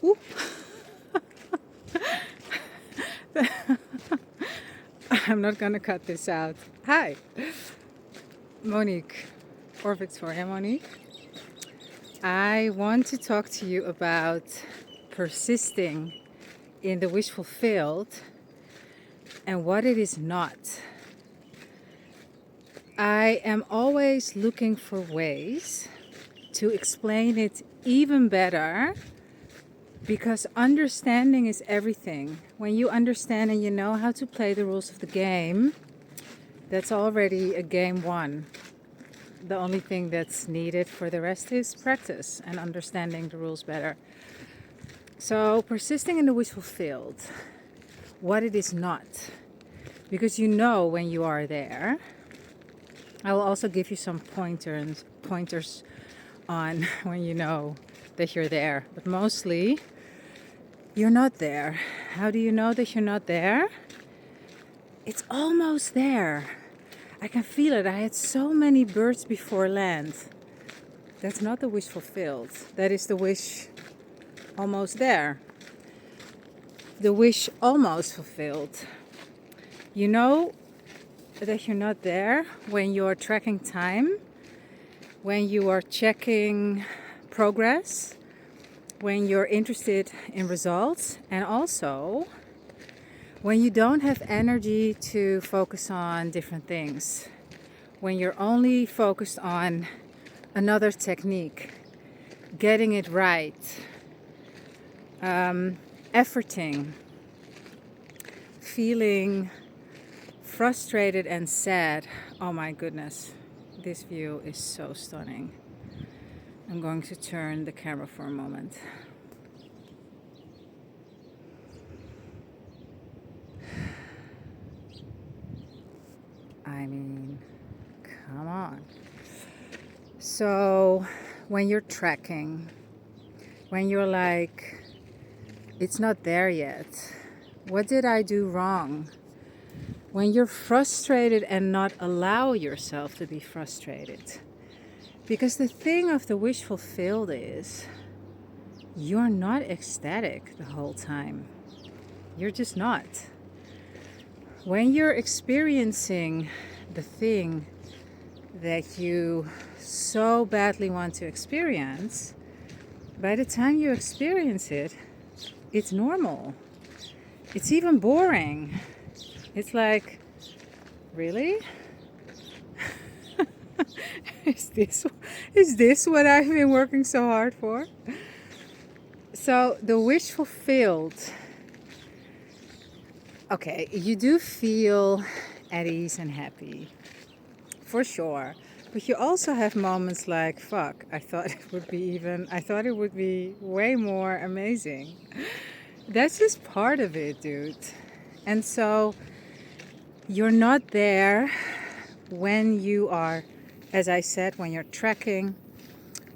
Ooh. I'm not gonna cut this out. Hi, Monique, or Victoria Monique. I want to talk to you about persisting in the wish fulfilled and what it is not. I am always looking for ways to explain it even better because understanding is everything. When you understand and you know how to play the rules of the game, that's already a game won. The only thing that's needed for the rest is practice and understanding the rules better. So, persisting in the wish fulfilled, what it is not. Because you know when you are there. I will also give you some pointers on when you know that you're there. But mostly, you're not there. How do you know that you're not there? It's almost there. I can feel it. I had so many birds before land. That's not the wish fulfilled. That is the wish almost there. The wish almost fulfilled. You know that you're not there when you're tracking time, when you are checking progress, when you're interested in results, and also when you don't have energy to focus on different things, when you're only focused on another technique, getting it right, efforting, feeling frustrated and sad. Oh my goodness, this view is so stunning. I'm going to turn the camera for a moment. I mean, come on. So, when you're tracking, when you're like, it's not there yet, what did I do wrong? When you're frustrated and not allow yourself to be frustrated. Because the thing of the wish fulfilled is, you're not ecstatic the whole time. You're just not. When you're experiencing the thing that you so badly want to experience, by the time you experience it, it's normal. It's even boring. It's like, really? Is this what I've been working so hard for? So the wish fulfilled. Okay, you do feel at ease and happy, for sure. But you also have moments like, fuck, I thought it would be way more amazing. That's just part of it, dude. And so you're not there when you are, as I said, when you're trekking,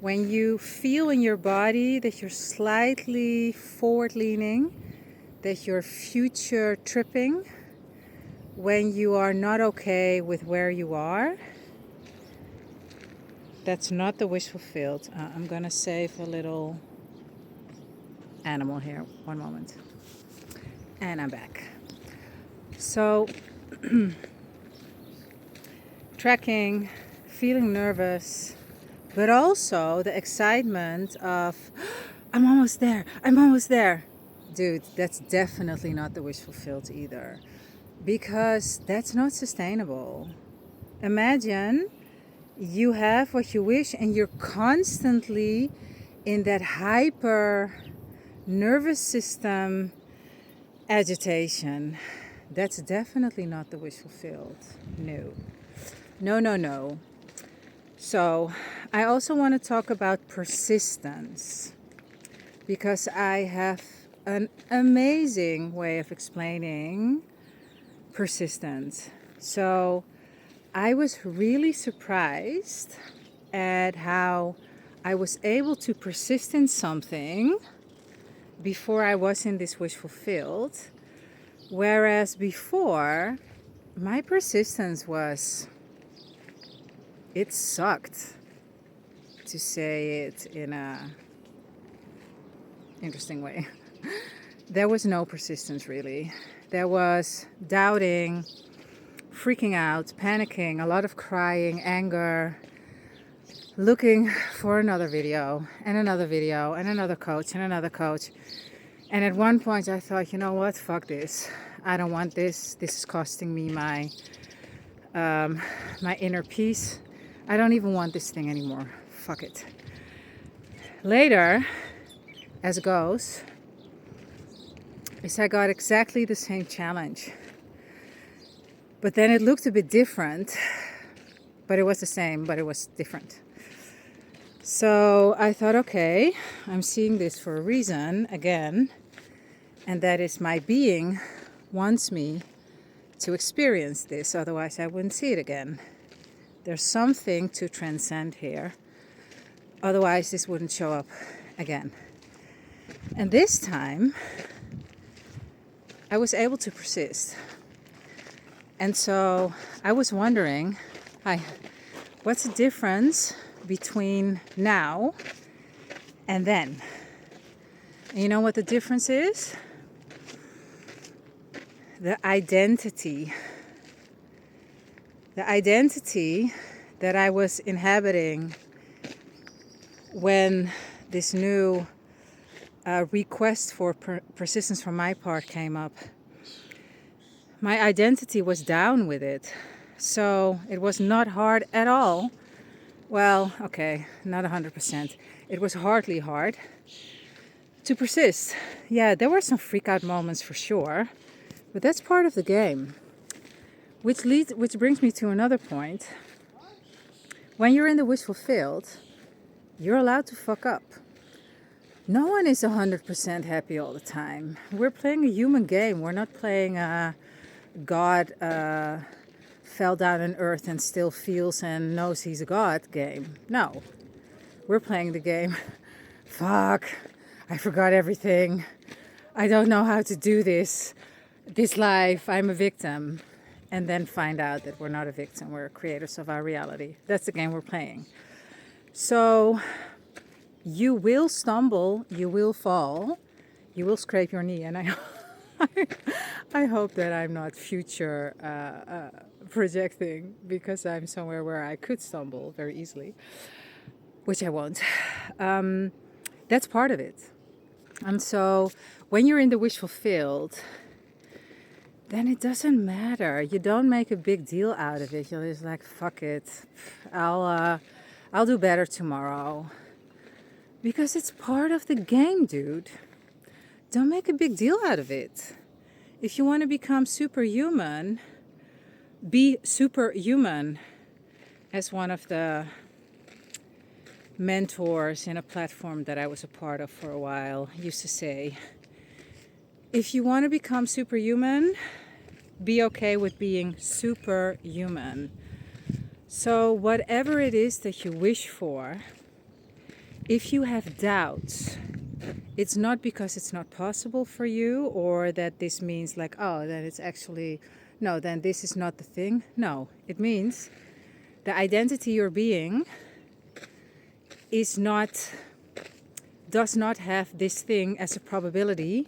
when you feel in your body that you're slightly forward leaning, that you're future tripping, when you are not okay with where you are, that's not the wish fulfilled. I'm gonna save a little animal here. One moment. And I'm back. So, trekking, feeling nervous, but also the excitement of, I'm almost there. Dude, that's definitely not the wish fulfilled either. Because that's not sustainable. Imagine you have what you wish and you're constantly in that hyper nervous system agitation. That's definitely not the wish fulfilled. No. So I also want to talk about persistence because I have an amazing way of explaining persistence. So I was really surprised at how I was able to persist in something before I was in this wish fulfilled. Whereas before, my persistence was, it sucked, to say it interesting way. There was no persistence really. There was doubting, freaking out, panicking, a lot of crying, anger, looking for another video and another video and another coach and another coach. And at one point I thought, you know what, fuck this. I don't want this. This is costing me my inner peace. I don't even want this thing anymore. Fuck it. Later, as it goes, is I got exactly the same challenge. But then it looked a bit different. But it was the same, but it was different. So I thought, okay, I'm seeing this for a reason again. And that is my being wants me to experience this. Otherwise I wouldn't see it again. There's something to transcend here. Otherwise this wouldn't show up again. And this time I was able to persist. And so I was wondering, what's the difference between now and then? And you know what the difference is? The identity. The identity that I was inhabiting when this new request for persistence from my part came up. My identity was down with it. So it was not hard at all. Well, okay, not 100%. It was hardly hard to persist. Yeah, there were some freak out moments for sure. But that's part of the game. Which brings me to another point. When you're in the wishful field, you're allowed to fuck up. No one is 100% happy all the time. We're playing a human game. We're not playing a God fell down on earth and still feels and knows he's a God game. No. We're playing the game. Fuck. I forgot everything. I don't know how to do this. This life, I'm a victim. And then find out that we're not a victim. We're creators of our reality. That's the game we're playing. So you will stumble, you will fall, you will scrape your knee. And I hope that I'm not future projecting, because I'm somewhere where I could stumble very easily, which I won't. That's part of it. And so when you're in the wishful field, then it doesn't matter. You don't make a big deal out of it. You're just like, fuck it. I'll do better tomorrow. Because it's part of the game, dude. Don't make a big deal out of it. If you want to become superhuman, be superhuman. As one of the mentors in a platform that I was a part of for a while used to say, if you want to become superhuman, be okay with being superhuman. So whatever it is that you wish for, if you have doubts, it's not because it's not possible for you, or that this means like, oh, then it's actually, no, then this is not the thing. No, it means the identity you're being does not have this thing as a probability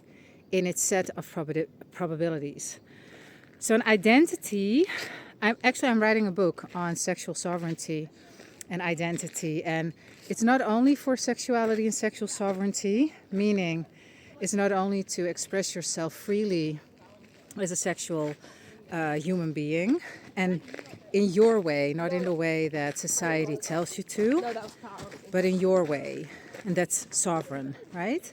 in its set of probabilities. So an identity, I'm writing a book on sexual sovereignty and identity, and it's not only for sexuality and sexual sovereignty, meaning it's not only to express yourself freely as a sexual human being, and in your way, not in the way that society tells you to, but in your way, and that's sovereign, right?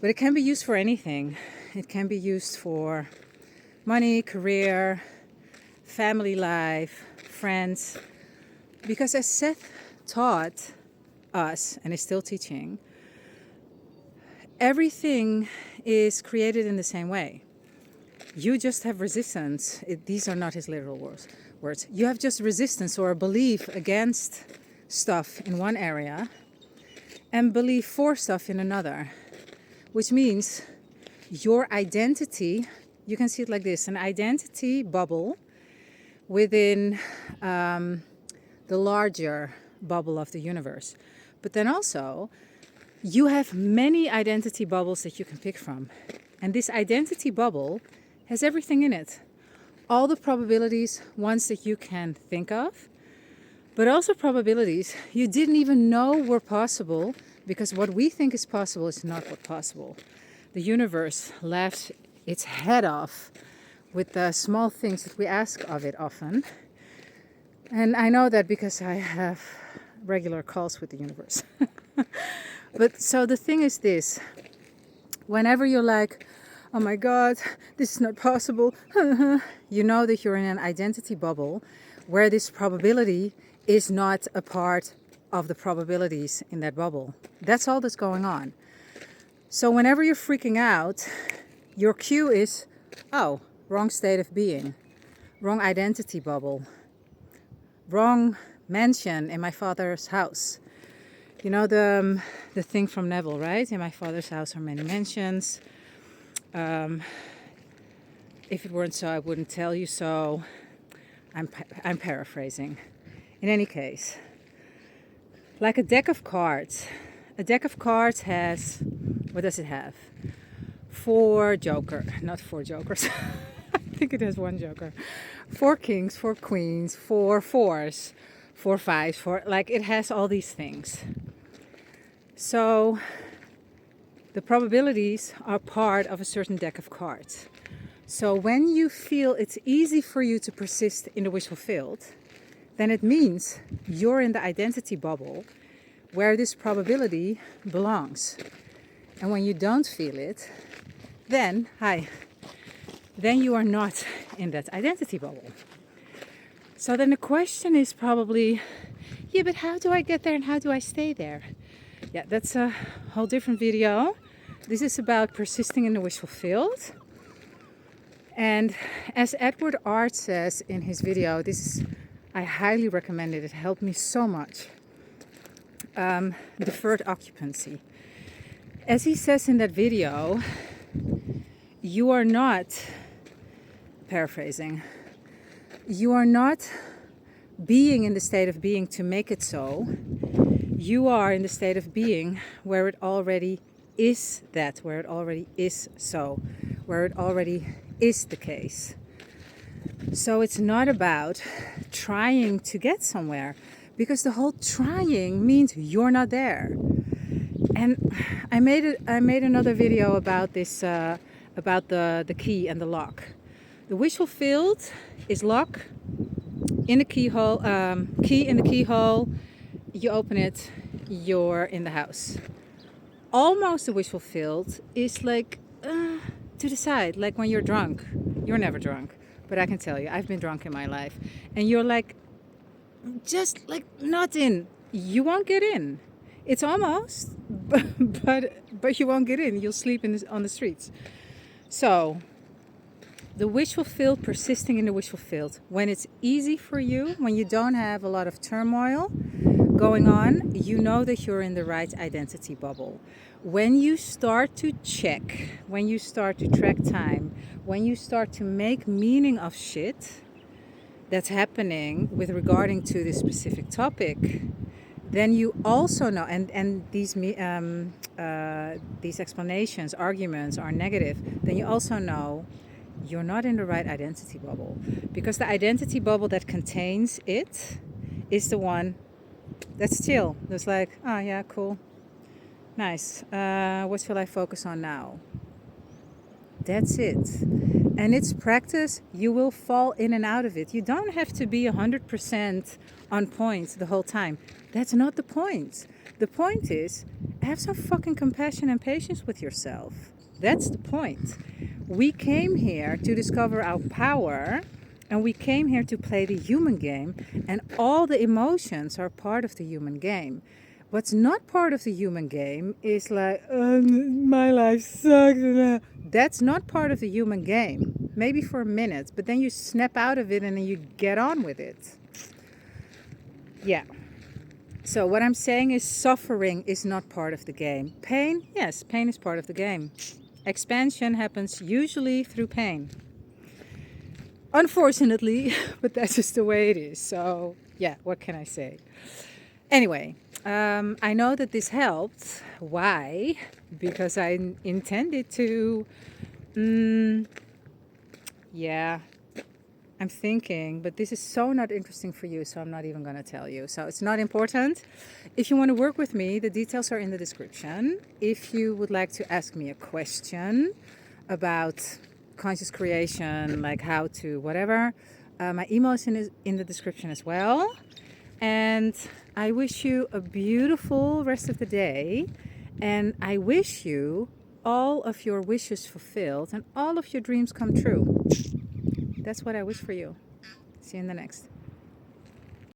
But it can be used for anything. It can be used for money, career, family life, friends. Because as Seth taught us, and is still teaching, everything is created in the same way. You just have resistance. These are not his literal words. You have just resistance or a belief against stuff in one area and belief for stuff in another. Which means your identity, you can see it like this, an identity bubble within the larger bubble of the universe. But then also, you have many identity bubbles that you can pick from. And this identity bubble has everything in it. All the probabilities, ones that you can think of, but also probabilities you didn't even know were possible, because what we think is possible is not what's possible. The universe laughs its head off with the small things that we ask of it often. And I know that because I have regular calls with the universe. But so the thing is this, whenever you're like, oh my God, this is not possible, you know that you're in an identity bubble where this probability is not a part of the probabilities in that bubble. That's all that's going on. So whenever you're freaking out, your cue is, oh, wrong state of being, wrong identity bubble, wrong mansion in my father's house. You know the thing from Neville, right? In my father's house are many mansions. If it weren't so, I wouldn't tell you so. I'm paraphrasing. In any case, like a deck of cards. A deck of cards has, what does it have? 4 not 4 jokers. I think it has 1 joker. 4 kings, 4 queens, 4 fours, 4 fives, 4, like it has all these things. So the probabilities are part of a certain deck of cards. So when you feel it's easy for you to persist in the wishful field, then it means you're in the identity bubble where this probability belongs. And when you don't feel it, then you are not in that identity bubble. So then the question is probably, yeah, but how do I get there and how do I stay there? Yeah, that's a whole different video. This is about persisting in the wishful field. And as Edward Art says in his video, I highly recommend it. It helped me so much. Deferred occupancy. As he says in that video, you are not, paraphrasing, you are not being in the state of being to make it so. You are in the state of being where it already is that, where it already is so, where it already is the case. So it's not about trying to get somewhere, because the whole trying means you're not there. And I made another video about this, about the key and the lock. The wishful field is lock in the keyhole, key in the keyhole. You open it, you're in the house. Almost the wishful field is like to the side, like when you're drunk. You're never drunk, but I can tell you, I've been drunk in my life. And you're like, just like not in. You won't get in. It's almost, but you won't get in. You'll sleep on the streets. So the wishful field, persisting in the wishful field, when it's easy for you, when you don't have a lot of turmoil going on, you know that you're in the right identity bubble. When you start to check, when you start to track time, when you start to make meaning of shit that's happening with regarding to this specific topic, then you also know, and these explanations, arguments are negative, then you also know you're not in the right identity bubble, because the identity bubble that contains it is the one that's chill. That's like, oh yeah, cool, nice. What shall I focus on now? That's it. And it's practice. You will fall in and out of it. You don't have to be 100% on point the whole time. That's not the point. The point is, have some fucking compassion and patience with yourself. That's the point. We came here to discover our power, and we came here to play the human game, and all the emotions are part of the human game. What's not part of the human game is like, my life sucks. That's not part of the human game. Maybe for a minute, but then you snap out of it and then you get on with it. Yeah. So what I'm saying is, suffering is not part of the game. Pain, yes, pain is part of the game. Expansion happens usually through pain. Unfortunately, but that's just the way it is. So yeah, what can I say? Anyway, I know that this helped. Why? Because I intended to. Mm, yeah, I'm thinking, but this is so not interesting for you, so I'm not even going to tell you. So it's not important. If you want to work with me, the details are in the description. If you would like to ask me a question about conscious creation, like how to whatever, my email is in the description as well. And I wish you a beautiful rest of the day. And I wish you all of your wishes fulfilled and all of your dreams come true. That's what I wish for you. See you in the next.